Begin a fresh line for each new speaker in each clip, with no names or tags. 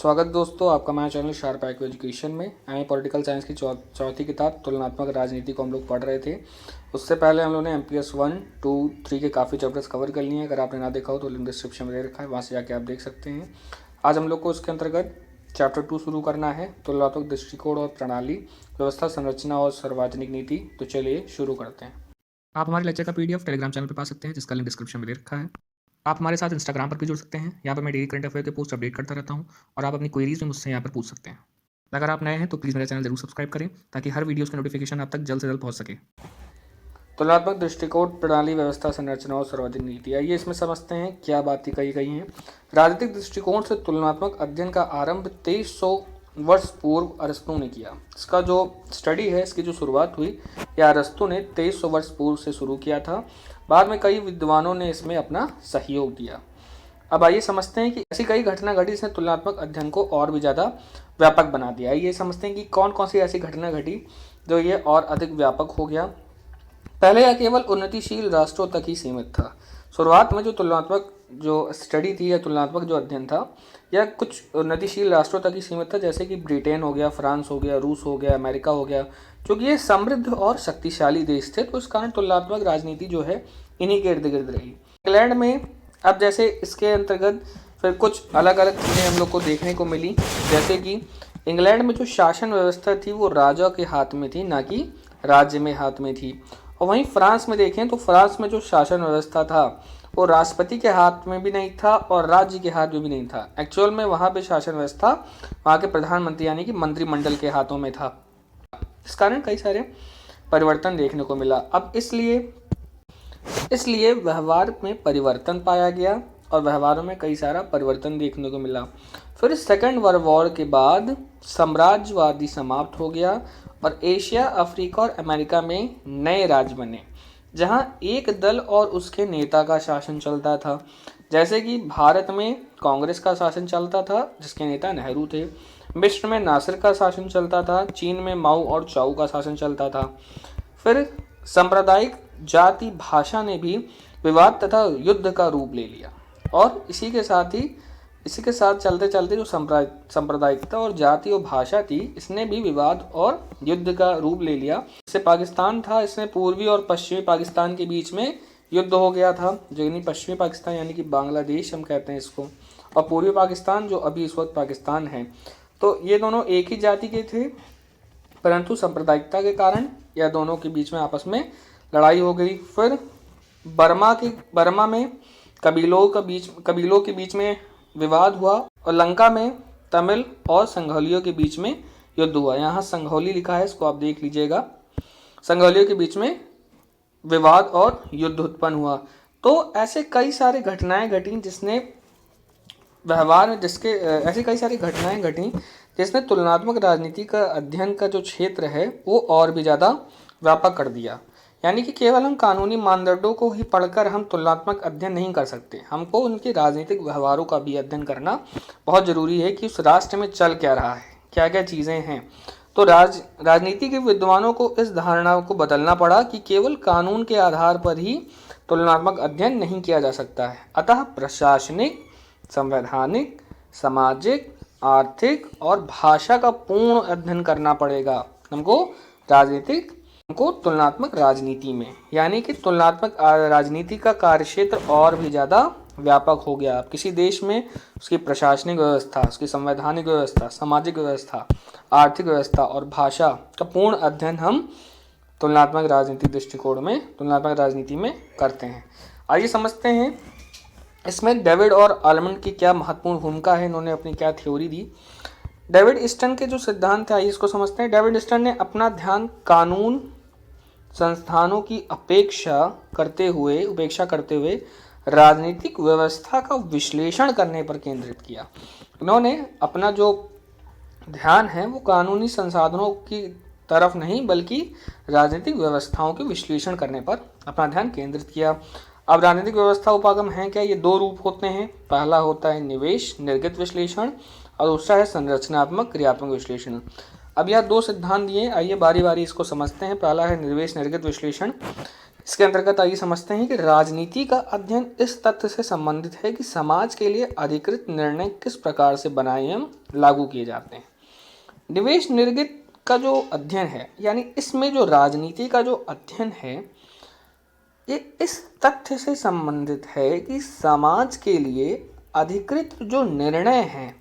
स्वागत दोस्तों, आपका हमारे चैनल शार्प आईक्यू एजुकेशन में। हमें पॉलिटिकल साइंस की चौथी किताब तुलनात्मक राजनीति को हम लोग पढ़ रहे थे। उससे पहले हम लोगों ने MPS 1, 2, 3 के काफ़ी चैप्टर्स कवर कर लिए हैं। अगर आपने ना देखा हो तो लिंक डिस्क्रिप्शन में दे रखा है, वहाँ से जाके आप देख सकते हैं। आज हम लोग को उसके अंतर्गत चैप्टर 2 शुरू करना है, तुलनात्मक दृष्टिकोण और प्रणाली, व्यवस्था, संरचना और सार्वजनिक नीति। तो चलिए शुरू करते हैं।
आप हमारे लेक्चर का PDF टेलीग्राम चैनल पर पा सकते हैं, जिसका लिंक डिस्क्रिप्शन में दे रखा है। आप हमारे साथ इंस्टाग्राम पर भी जुड़ सकते हैं। यहाँ पर मैं डेली करंट अफेयर के पोस्ट अपडेट करता रहता हूँ और आप अपनी क्वेरीज भी मुझसे यहाँ पर पूछ सकते हैं। अगर आप नए हैं तो प्लीज़ मेरा चैनल जरूर सब्सक्राइब करें, ताकि हर वीडियोज़ की नोटिफिकेशन आप तक जल्द से जल्द पहुँच सके।
तुलनात्मक दृष्टिकोण, प्रणाली, व्यवस्था, संरचना और सार्वजनिक नीति। आइए इसमें समझते हैं क्या बातें कही गई हैं। राजनीतिक दृष्टिकोण से तुलनात्मक अध्ययन का आरंभ 2300 वर्ष पूर्व अरस्तु ने किया। इसका जो स्टडी है, इसकी जो शुरुआत हुई, यह अरस्तु ने 2300 वर्ष पूर्व से शुरू किया था। बाद में कई विद्वानों ने इसमें अपना सहयोग दिया। अब आइए समझते हैं कि ऐसी कई घटना घटी जिसने तुलनात्मक अध्ययन को और भी ज़्यादा व्यापक बना दिया। आइए समझते हैं कि कौन कौन सी ऐसी घटना घटी जो ये और अधिक व्यापक हो गया। पहले यह केवल उन्नतिशील राष्ट्रों तक ही सीमित था। शुरुआत में जो तुलनात्मक जो स्टडी थी या तुलनात्मक जो अध्ययन था, यह कुछ उन्नतिशील राष्ट्रों तक ही सीमित था, जैसे कि ब्रिटेन हो गया, फ्रांस हो गया, रूस हो गया, अमेरिका हो गया, क्योंकि ये समृद्ध और शक्तिशाली देश थे। तो इस कारण तुलनात्मक राजनीति जो है इन्हीं के इर्द गिर्द रही। इंग्लैंड में अब जैसे इसके अंतर्गत फिर कुछ अलग अलग चीज़ें हम लोग को देखने को मिली, जैसे कि इंग्लैंड में जो शासन व्यवस्था थी वो राजा के हाथ में थी, ना कि राज्य में हाथ में थी। और वहीं फ्रांस में देखें तो फ्रांस में जो शासन व्यवस्था था वो राष्ट्रपति के हाथ में भी नहीं था और राज्य के हाथ में भी नहीं था। एक्चुअल में वहाँ पे शासन व्यवस्था वहाँ के प्रधानमंत्री यानी कि मंत्रिमंडल के हाथों में था। इस कारण कई सारे परिवर्तन देखने को मिला। अब इसलिए व्यवहार में परिवर्तन पाया गया और व्यवहारों में कई सारा परिवर्तन देखने को मिला। फिर सेकेंड वर्ल्ड वॉर के बाद साम्राज्यवादी समाप्त हो गया और एशिया, अफ्रीका और अमेरिका में नए राज्य बने, जहां एक दल और उसके नेता का शासन चलता था। जैसे कि भारत में कांग्रेस का शासन चलता था, जिसके नेता नेहरू थे। मिस्र में नासिर का शासन चलता था। चीन में माओ और चाउ का शासन चलता था। फिर सांप्रदायिक जाति भाषा ने भी विवाद तथा युद्ध का रूप ले लिया और इसी के साथ चलते चलते जो सांप्रदायिकता और जाति और भाषा थी, इसने भी विवाद और युद्ध का रूप ले लिया। इससे पाकिस्तान था, इसमें पूर्वी और पश्चिमी पाकिस्तान के बीच में युद्ध हो गया था, जो यानी पश्चिमी पाकिस्तान यानी कि बांग्लादेश हम कहते हैं इसको, और पूर्वी पाकिस्तान जो अभी इस वक्त पाकिस्तान है। तो ये दोनों एक ही जाति के थे, परंतु सांप्रदायिकता के कारण यह दोनों के बीच में आपस में लड़ाई हो गई। फिर बर्मा में कबीलों के बीच में विवाद हुआ और लंका में तमिल और संघालियों के बीच में युद्ध हुआ। यहाँ संघौली लिखा है, इसको आप देख लीजिएगा। संघालियों के बीच में विवाद और युद्ध उत्पन्न हुआ। तो ऐसे कई सारी घटनाएं घटी ऐसी कई सारी घटनाएं घटी जिसने तुलनात्मक राजनीति का अध्ययन का जो क्षेत्र है वो और भी ज़्यादा व्यापक कर दिया। यानी कि केवल हम कानूनी मानदंडों को ही पढ़कर हम तुलनात्मक अध्ययन नहीं कर सकते, हमको उनके राजनीतिक व्यवहारों का भी अध्ययन करना बहुत ज़रूरी है कि उस राष्ट्र में चल क्या रहा है, क्या क्या चीज़ें हैं। तो राजनीति के विद्वानों को इस धारणा को बदलना पड़ा कि केवल कानून के आधार पर ही तुलनात्मक अध्ययन नहीं किया जा सकता है। अतः प्रशासनिक, संवैधानिक, सामाजिक, आर्थिक और भाषा का पूर्ण अध्ययन करना पड़ेगा हमको तुलनात्मक राजनीति में। यानी कि तुलनात्मक राजनीति का कार्यक्षेत्र और भी ज़्यादा व्यापक हो गया। अब किसी देश में उसकी प्रशासनिक व्यवस्था, उसकी संवैधानिक व्यवस्था, सामाजिक व्यवस्था, आर्थिक व्यवस्था और भाषा का पूर्ण अध्ययन हम तुलनात्मक राजनीति में करते हैं। आइए समझते हैं इसमें डेविड और आलमंड की क्या महत्वपूर्ण भूमिका है, इन्होंने अपनी क्या थ्योरी दी। डेविड ईस्टन के जो सिद्धांत है, आइए इसको समझते हैं। डेविड ईस्टन ने अपना ध्यान कानून संस्थानों की उपेक्षा करते हुए राजनीतिक व्यवस्था का विश्लेषण करने पर केंद्रित किया। इन्होंने अपना जो ध्यान है वो कानूनी संसाधनों की तरफ नहीं बल्कि राजनीतिक व्यवस्थाओं के विश्लेषण करने पर अपना ध्यान केंद्रित किया। अब राजनीतिक व्यवस्था उपागम है क्या? ये दो रूप होते हैं। पहला होता है निवेश निर्गत विश्लेषण और दूसरा है संरचनात्मक क्रियात्मक विश्लेषण। अब यह दो सिद्धांत दिए, आइए बारी बारी इसको समझते हैं। पहला है निवेश निर्गत विश्लेषण। इसके अंतर्गत आइए समझते हैं कि राजनीति का अध्ययन इस तथ्य से संबंधित है कि समाज के लिए अधिकृत निर्णय किस प्रकार से बनाए एवं लागू किए जाते हैं। निवेश निर्गत का जो अध्ययन है, यानी इसमें जो राजनीति का जो अध्ययन है, ये इस तथ्य से संबंधित है कि समाज के लिए अधिकृत जो निर्णय हैं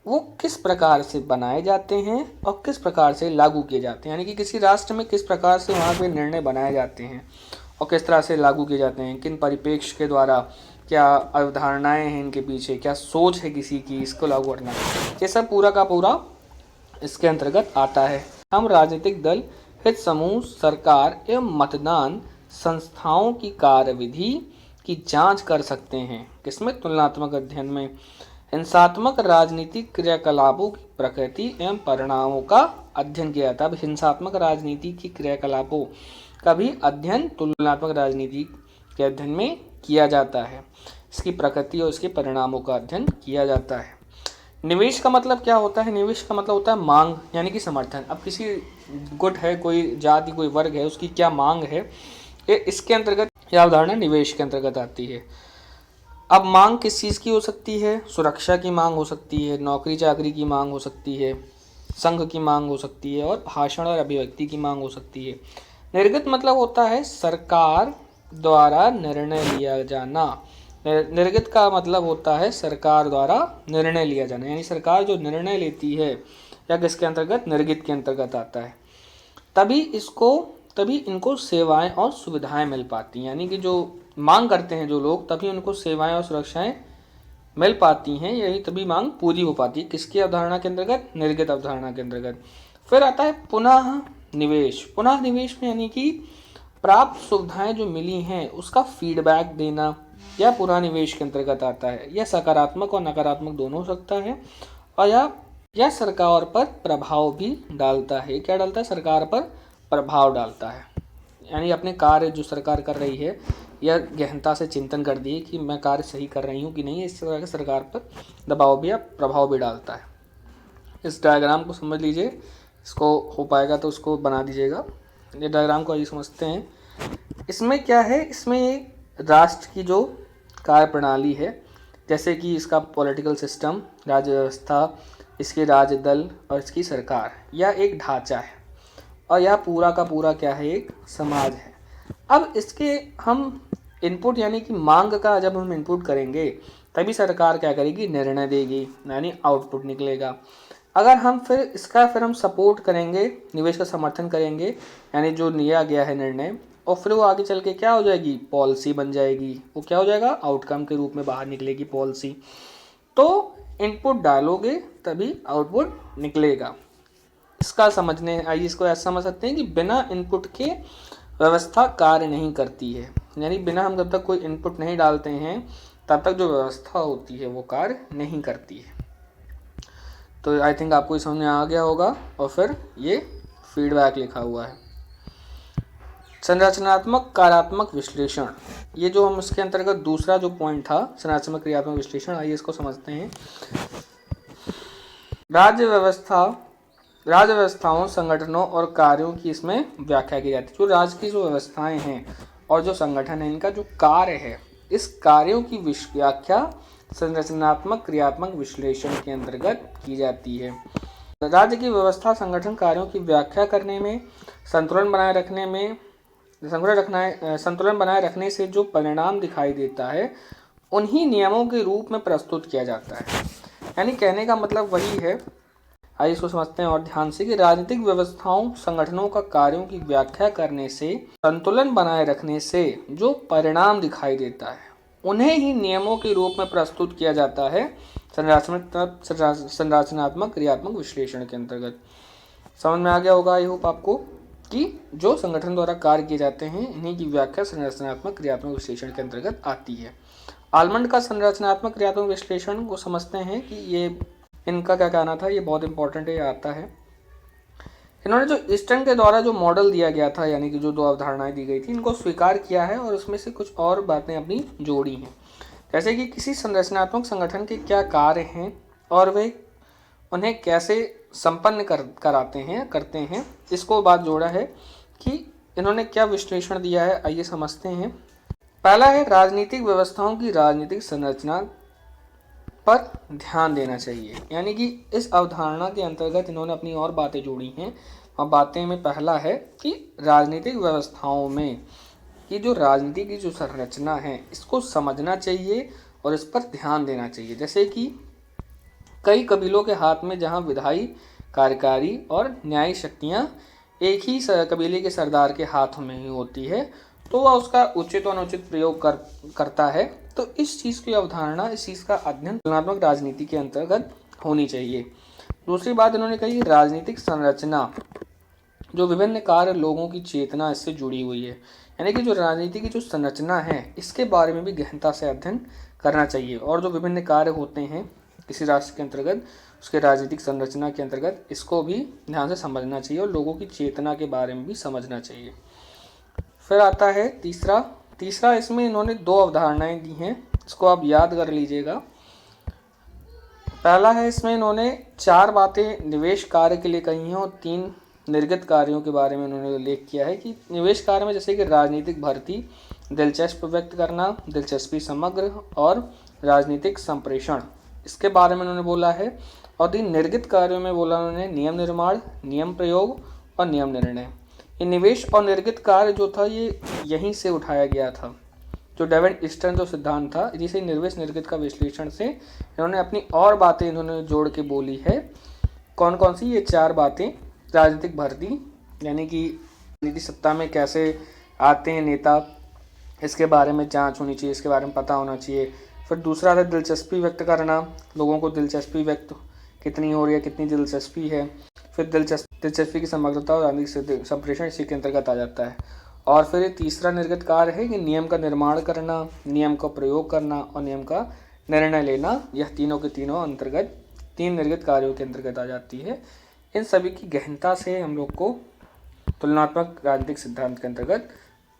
वो किस प्रकार से बनाए जाते हैं और किस प्रकार से लागू किए जाते हैं। यानी कि किसी राष्ट्र में किस प्रकार से वहाँ पे निर्णय बनाए जाते हैं और किस तरह से लागू किए जाते हैं, किन परिप्रेक्ष्य के द्वारा, क्या अवधारणाएं हैं इनके पीछे, क्या सोच है किसी की इसको लागू करना, ये सब पूरा का पूरा इसके अंतर्गत आता है। हम राजनीतिक दल, हित समूह, सरकार एवं मतदान संस्थाओं की कार्यविधि की जांच कर सकते हैं। किसमें? तुलनात्मक अध्ययन में। हिंसात्मक राजनीतिक क्रियाकलापों की प्रकृति एवं परिणामों का अध्ययन किया जाता है। अब हिंसात्मक राजनीति की क्रियाकलापों का भी अध्ययन तुलनात्मक राजनीति के अध्ययन में किया जाता है। इसकी प्रकृति और इसके परिणामों का अध्ययन किया जाता है। निवेश का मतलब क्या होता है? निवेश का मतलब होता है मांग, यानी कि समर्थन। अब किसी गुट है, कोई जाति, कोई वर्ग है, उसकी क्या मांग है, ये इसके अंतर्गत यह अवधारणा निवेश के अंतर्गत आती है। अब मांग किस चीज़ की हो सकती है? सुरक्षा की मांग हो सकती है, नौकरी चाकरी की मांग हो सकती है, संघ की मांग हो सकती है और भाषण और अभिव्यक्ति की मांग हो सकती है। निर्गत मतलब होता है सरकार द्वारा निर्णय लिया जाना। निर्गत का मतलब होता है सरकार द्वारा निर्णय लिया जाना, यानी सरकार जो निर्णय लेती है या किसके अंतर्गत? निर्गत के अंतर्गत आता है। तभी इनको सेवाएं और सुविधाएं मिल पाती हैं, यानी कि जो मांग करते हैं जो लोग, तभी उनको सेवाएं और सुरक्षाएं मिल पाती हैं, यही तभी मांग पूरी हो पाती है। किसकी अवधारणा के अंतर्गत? निर्गत अवधारणा के अंतर्गत। फिर आता है पुनः निवेश। पुनः निवेश में यानी कि प्राप्त सुविधाएं जो मिली हैं उसका फीडबैक देना, यह पुनः निवेश के अंतर्गत आता है। यह सकारात्मक और नकारात्मक दोनों हो सकता है और यह सरकार पर प्रभाव भी डालता है। क्या डालता है? सरकार पर प्रभाव डालता है, यानी अपने कार्य जो सरकार कर रही है यह गहनता से चिंतन कर दिए कि मैं कार्य सही कर रही हूँ कि नहीं, इस तरह के सरकार पर दबाव भी या प्रभाव भी डालता है। इस डायग्राम को समझ लीजिए, इसको हो पाएगा तो उसको बना दीजिएगा। ये डायग्राम को आइए समझते हैं। इसमें क्या है? इसमें एक राष्ट्र की जो कार्य प्रणाली है, जैसे कि इसका पॉलिटिकल सिस्टम, राज्य व्यवस्था, इसके राज्य दल और इसकी सरकार, यह एक ढांचा है और यह पूरा का पूरा क्या है? एक समाज है। अब इसके हम इनपुट यानी कि मांग का जब हम इनपुट करेंगे तभी सरकार क्या करेगी? निर्णय देगी, यानी आउटपुट निकलेगा। अगर हम फिर हम सपोर्ट करेंगे, निवेश का समर्थन करेंगे, यानी जो लिया गया है निर्णय, और फिर वो आगे चल के क्या हो जाएगी? पॉलिसी बन जाएगी। वो क्या हो जाएगा? आउटकम के रूप में बाहर निकलेगी पॉलिसी। तो इनपुट डालोगे तभी आउटपुट निकलेगा। इसका समझने आइए इसको ऐसा समझ सकते हैं कि बिना इनपुट के व्यवस्था कार्य नहीं करती है, यानी बिना हम जब तक कोई इनपुट नहीं डालते हैं तब तक जो व्यवस्था होती है वो कार्य नहीं करती है। तो आई थिंक आपको समझ में आ गया होगा। और फिर ये फीडबैक लिखा हुआ है। संरचनात्मक कार्यात्मक विश्लेषण, ये जो हम उसके अंतर्गत दूसरा जो पॉइंट था संरचनात्मक क्रियात्मक विश्लेषण, आइए इसको समझते हैं। राज्य व्यवस्थाओं, संगठनों और कार्यों की इसमें व्याख्या की जाती है। जो राज्य की जो व्यवस्थाएं हैं और जो संगठन है, इनका जो कार्य है, इस कार्यों की व्याख्या संरचनात्मक क्रियात्मक विश्लेषण के अंतर्गत की जाती है। राज्य की व्यवस्था, संगठन, कार्यों की व्याख्या करने में, संतुलन बनाए रखने से जो परिणाम दिखाई देता है उन्हीं नियमों के रूप में प्रस्तुत किया जाता है। यानी कहने का मतलब वही है। आइए इसको समझते हैं और ध्यान से कि राजनीतिक व्यवस्थाओं, संगठनों का कार्यों की व्याख्या करने से, संतुलन बनाए रखने से जो परिणाम दिखाई देता है उन्हें ही नियमों के रूप में प्रस्तुत किया जाता है संरचनात्मक क्रियात्मक विश्लेषण के अंतर्गत। समझ में आ गया होगा आई होप आपको कि जो संगठन द्वारा कार्य किए जाते हैं इन्हीं की व्याख्या संरचनात्मक क्रियात्मक विश्लेषण के अंतर्गत आती है। आलमंड का संरचनात्मक क्रियात्मक विश्लेषण को समझते हैं कि ये इनका क्या कहना था, ये बहुत इंपॉर्टेंट है, ये आता है। इन्होंने जो ईस्टर्न के द्वारा जो मॉडल दिया गया था, यानी कि जो दो अवधारणाएं दी गई थी, इनको स्वीकार किया है और उसमें से कुछ और बातें अपनी जोड़ी हैं। जैसे कि किसी संरचनात्मक संगठन के क्या कार्य हैं और वे उन्हें कैसे संपन्न करते हैं, इसको बात जोड़ा है कि इन्होंने क्या विश्लेषण दिया है, आइए समझते हैं। पहला है राजनीतिक व्यवस्थाओं की राजनीतिक संरचना पर ध्यान देना चाहिए, यानी कि इस अवधारणा के अंतर्गत इन्होंने अपनी और बातें जोड़ी हैं। और बातें में पहला है कि राजनीतिक व्यवस्थाओं में कि जो राजनीति की जो संरचना है इसको समझना चाहिए और इस पर ध्यान देना चाहिए। जैसे कि कई कबीलों के हाथ में जहां विधायी, कार्यकारी और न्यायिक शक्तियां एक ही कबीले के सरदार के हाथ में ही होती है, तो वह उसका उचित और अनुचित प्रयोग करता है। तो इस चीज़ की अवधारणा, इस चीज़ का अध्ययन तुलनात्मक राजनीति के अंतर्गत होनी चाहिए। दूसरी बात इन्होंने कही, राजनीतिक संरचना जो विभिन्न कार्य, लोगों की चेतना इससे जुड़ी हुई है, यानी कि जो राजनीति की जो संरचना है इसके बारे में भी गहनता से अध्ययन करना चाहिए। और जो विभिन्न कार्य होते हैं किसी राष्ट्र के अंतर्गत, उसके राजनीतिक संरचना के अंतर्गत, इसको भी ध्यान से समझना चाहिए और लोगों की चेतना के बारे में भी समझना चाहिए। फिर आता है तीसरा इसमें इन्होंने 2 अवधारणाएं दी हैं, इसको आप याद कर लीजिएगा। पहला है, इसमें इन्होंने 4 बातें निवेश कार्य के लिए कही हैं और 3 निर्गत कार्यों के बारे में उन्होंने उल्लेख किया है कि निवेश कार्य में जैसे कि राजनीतिक भर्ती, दिलचस्पी व्यक्त करना, दिलचस्पी समग्र और राजनीतिक संप्रेषण, इसके बारे में उन्होंने बोला है। और 3 निर्गत कार्यों में बोला उन्होंने नियम निर्माण, नियम प्रयोग और नियम निर्णय। ये निवेश और निर्गत कार्य जो था ये यहीं से उठाया गया था, जो डेविड ईस्टर्न जो सिद्धांत था, जिसे निवेश निर्गत का विश्लेषण से इन्होंने अपनी और बातें इन्होंने जोड़ के बोली है। कौन कौन सी? ये 4 बातें। राजनीतिक भर्ती, यानी कि नीति सत्ता में कैसे आते हैं नेता, इसके बारे में जांच होनी चाहिए, इसके बारे में पता होना चाहिए। फिर दूसरा था दिलचस्पी व्यक्त करना, लोगों को दिलचस्पी व्यक्त कितनी हो रही है, कितनी दिलचस्पी है। फिर दिलचस्पी की समग्रता और राजनीतिक संप्रेषण इसी के अंतर्गत आ जाता है। और फिर तीसरा निर्गत कार्य है कि नियम का निर्माण करना, नियम का प्रयोग करना और नियम का निर्णय लेना। यह तीनों के तीनों अंतर्गत 3 निर्गत कार्यों के अंतर्गत आ जाती है। इन सभी की गहनता से हम लोग को तुलनात्मक राजनीतिक सिद्धांत के अंतर्गत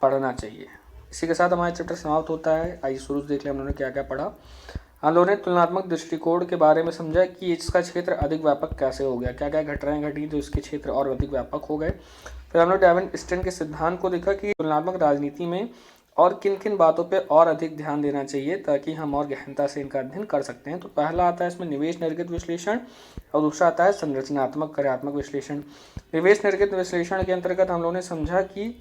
पढ़ना चाहिए। इसी के साथ हमारा चैप्टर समाप्त होता है। आइए शुरू से देख लें हम लोगों ने क्या क्या पढ़ा। हम लोगों ने तुलनात्मक दृष्टिकोण के बारे में समझा कि इसका क्षेत्र अधिक व्यापक कैसे हो गया, क्या क्या घटनाएं घटी तो इसके क्षेत्र और अधिक व्यापक हो गए। फिर हम लोग डेविड ईस्टर्न के सिद्धांत को देखा कि तुलनात्मक राजनीति में और किन किन बातों पे और अधिक ध्यान देना चाहिए ताकि हम और गहनता से इनका अध्ययन कर सकते हैं। तो पहला आता है इसमें निवेश निर्गत विश्लेषण और दूसरा आता है संरचनात्मक कार्यात्मक विश्लेषण। निवेश निर्गत विश्लेषण के अंतर्गत हम लोगों ने समझा कि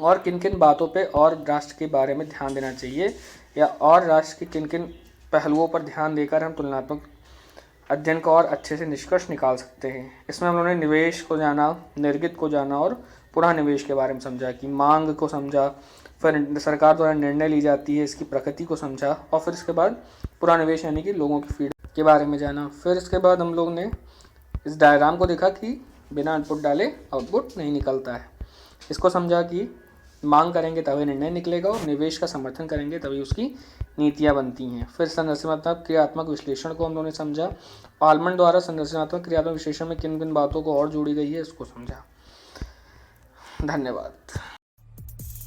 और किन किन बातों पे और राष्ट्र के बारे में ध्यान देना चाहिए, या और राष्ट्र के किन किन पहलुओं पर ध्यान देकर हम तुलनात्मक अध्ययन को और अच्छे से निष्कर्ष निकाल सकते हैं। इसमें हम लोगों ने निवेश को जाना, निर्गत को जाना और पुनः निवेश के बारे में समझा कि मांग को समझा, फिर सरकार द्वारा निर्णय ली जाती है इसकी प्रकृति को समझा, और फिर इसके बाद पुनः निवेश यानी कि लोगों की फीड के बारे में जाना। फिर इसके बाद हम लोग ने इस डायग्राम को देखा कि बिना इनपुट डाले आउटपुट नहीं निकलता है। इसको समझा कि मांग करेंगे तभी निर्णय निकलेगा और निवेश का समर्थन करेंगे तभी उसकी नीतियाँ बनती हैं। फिर संरचनात्मक क्रियात्मक विश्लेषण को हम लोगों ने समझा। आल्मंड द्वारा संरचनात्मक क्रियात्मक विश्लेषण में किन किन बातों को और जोड़ी गई है इसको समझा। धन्यवाद।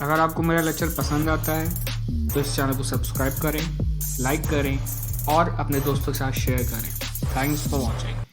अगर आपको मेरा लेक्चर पसंद आता है तो इस चैनल को सब्सक्राइब करें, लाइक करें और अपने दोस्तों के साथ शेयर करें। Thanks for watching.